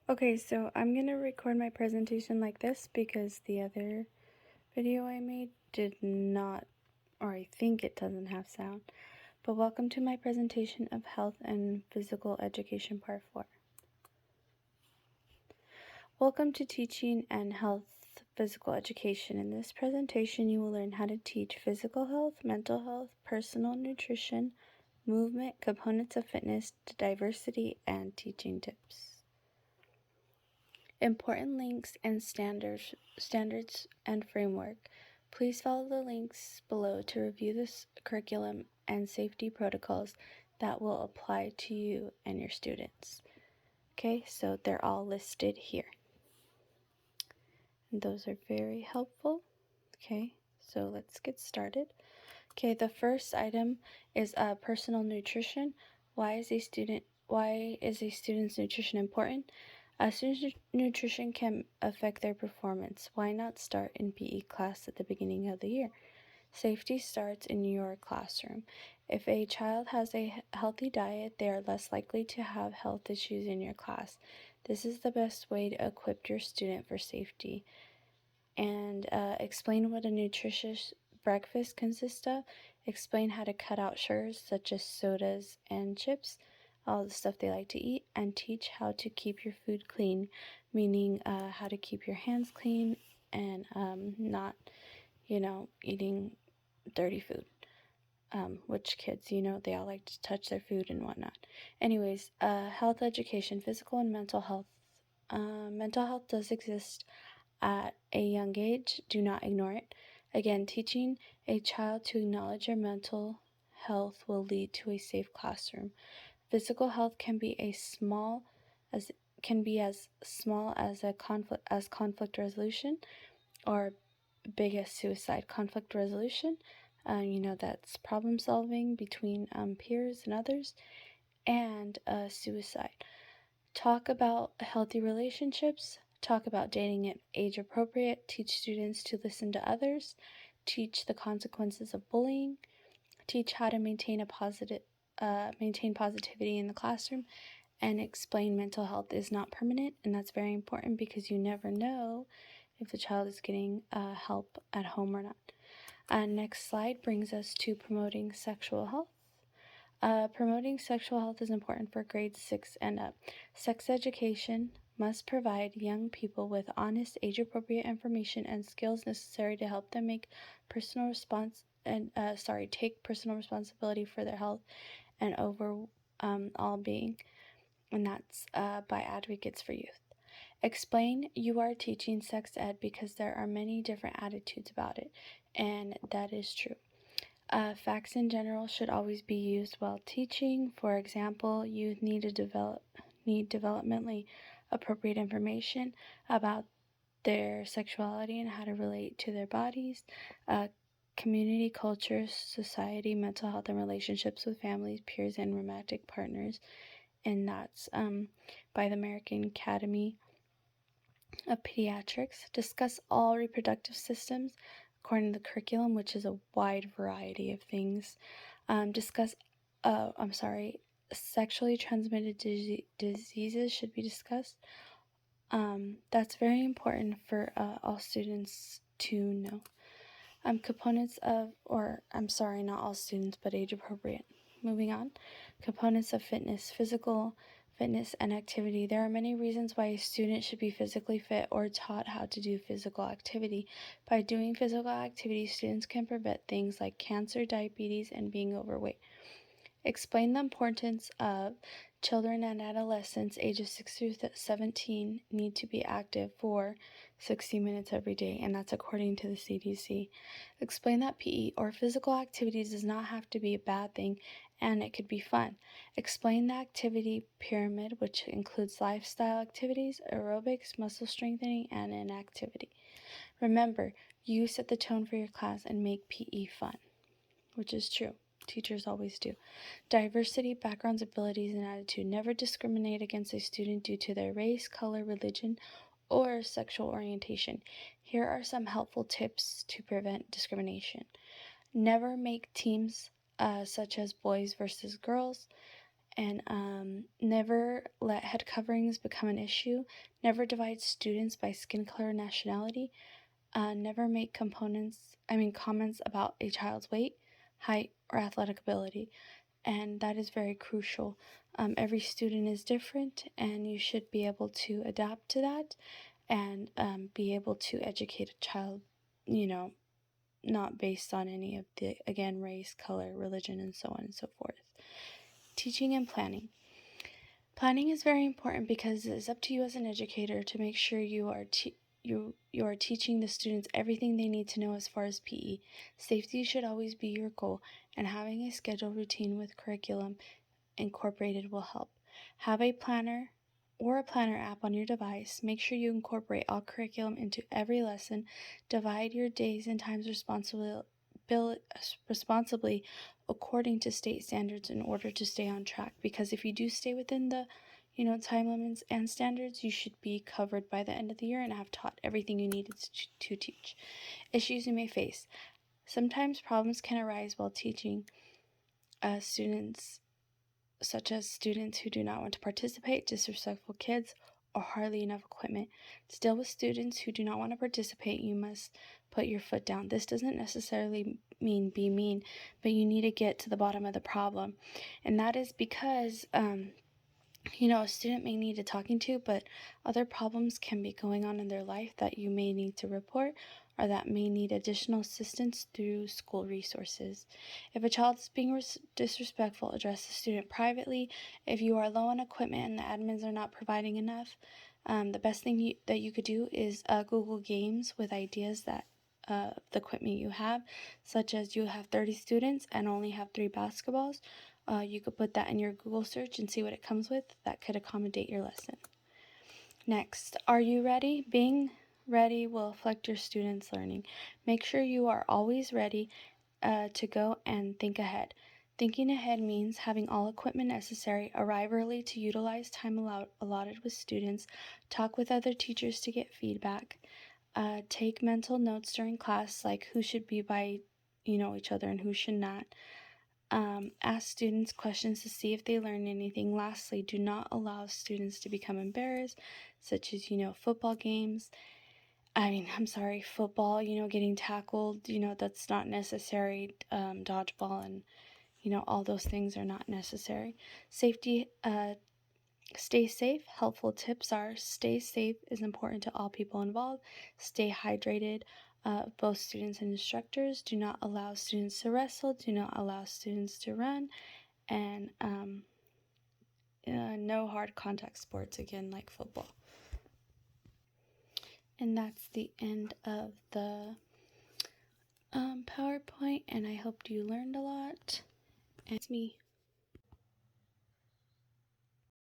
Okay, so I'm going to record my presentation like this because the other video I made did not, or I think it doesn't have sound. But welcome to my presentation of Health and Physical Education Part 4. Welcome to Teaching and Health Physical Education. In this presentation, you will learn how to teach physical health, mental health, personal nutrition, movement, components of fitness, diversity, and teaching tips. Important links and standards and framework. Please follow the links below to review this curriculum and safety protocols that will apply to you and your students. Okay, so they're all listed here. And those are very helpful. Okay, so let's get started. Okay, the first item is personal nutrition. Why is a student's nutrition important? Students' nutrition can affect their performance. Why not start in PE class at the beginning of the year? Safety starts in your classroom. If a child has a healthy diet, they are less likely to have health issues in your class. This is the best way to equip your student for safety. And explain what a nutritious breakfast consists of. Explain how to cut out sugars such as sodas and chips, all the stuff they like to eat, and teach how to keep your food clean, meaning how to keep your hands clean and not, eating dirty food. Which kids, they all like to touch their food and whatnot. Anyways, health education, physical and mental health. Mental health does exist at a young age. Do not ignore it. Again, teaching a child to acknowledge their mental health will lead to a safe classroom. Physical health can be as small as conflict resolution, or big as suicide. Conflict resolution, that's problem solving between peers and others, and suicide. Talk about healthy relationships. Talk about dating at age appropriate. Teach students to listen to others. Teach the consequences of bullying. Teach how to maintain positivity in the classroom, and explain mental health is not permanent, and that's very important because you never know if the child is getting help at home or not. Next slide brings us to promoting sexual health. Promoting sexual health is important for grades 6 and up. Sex education must provide young people with honest, age-appropriate information and skills necessary to help them take personal responsibility for their health and overall being. And that's by Advocates for Youth. Explain you are teaching sex ed because there are many different attitudes about it, and that is true. Facts in general should always be used while teaching. For example, youth need developmentally appropriate information about their sexuality and how to relate to their bodies, community, culture, society, mental health, and relationships with families, peers, and romantic partners. And that's by the American Academy of Pediatrics. Discuss all reproductive systems according to the curriculum, which is a wide variety of things. Sexually transmitted diseases should be discussed. That's very important for all students to know. Components of, not all students, but age appropriate. Moving on. Components of fitness, physical fitness and activity. There are many reasons why a student should be physically fit or taught how to do physical activity. By doing physical activity, students can prevent things like cancer, diabetes, and being overweight. Explain the importance of children and adolescents ages 6 through 17 need to be active for 60 minutes every day, and that's according to the CDC. Explain that PE or physical activity does not have to be a bad thing, and it could be fun. Explain the activity pyramid, which includes lifestyle activities, aerobics, muscle strengthening, and inactivity. Remember, you set the tone for your class and make PE fun, which is true. Teachers always do. Diversity, backgrounds, abilities, and attitude. Never discriminate against a student due to their race, color, religion, or sexual orientation. Here are some helpful tips to prevent discrimination. Never make teams such as boys versus girls, And never let head coverings become an issue. Never divide students by skin color or nationality. Never make comments about a child's weight, height, or athletic ability. And that is very crucial. Every student is different, and you should be able to adapt to that and be able to educate a child, not based on any of the, again, race, color, religion, and so on and so forth. Teaching and planning. Planning is very important because it is up to you as an educator to make sure you are teaching the students everything they need to know as far as PE. Safety should always be your goal, and having a scheduled routine with curriculum incorporated will help. Have a planner or a planner app on your device. Make sure you incorporate all curriculum into every lesson. Divide your days and times responsibly according to state standards in order to stay on track, because if you do stay within the time limits and standards, you should be covered by the end of the year and have taught everything you needed to teach. Issues you may face. Sometimes problems can arise while teaching students, such as students who do not want to participate, disrespectful kids, or hardly enough equipment. To deal with students who do not want to participate, you must put your foot down. This doesn't necessarily mean be mean, but you need to get to the bottom of the problem. And that is because a student may need a talking to, but other problems can be going on in their life that you may need to report, or that may need additional assistance through school resources. If a child is being disrespectful, address the student privately. If you are low on equipment and the admins are not providing enough, the best thing that you could do is Google Games with ideas that the equipment you have, such as you have 30 students and only have 3 basketballs. You could put that in your Google search and see what it comes with. That could accommodate your lesson. Next, are you ready? Being ready will affect your students' learning. Make sure you are always ready to go and think ahead. Thinking ahead means having all equipment necessary, arrive early to utilize time allotted with students, talk with other teachers to get feedback, take mental notes during class, like who should be by each other and who should not. Ask students questions to see if they learn anything. Lastly, do not allow students to become embarrassed, such as, football games. Football, getting tackled, that's not necessary. Dodgeball and, all those things are not necessary. Safety, stay safe. Helpful tips are stay safe is important to all people involved. Stay hydrated. Both students and instructors. Do not allow students to wrestle. Do not allow students to run. And no hard contact sports, again, like football. And that's the end of the PowerPoint, and I hope you learned a lot. And it's me.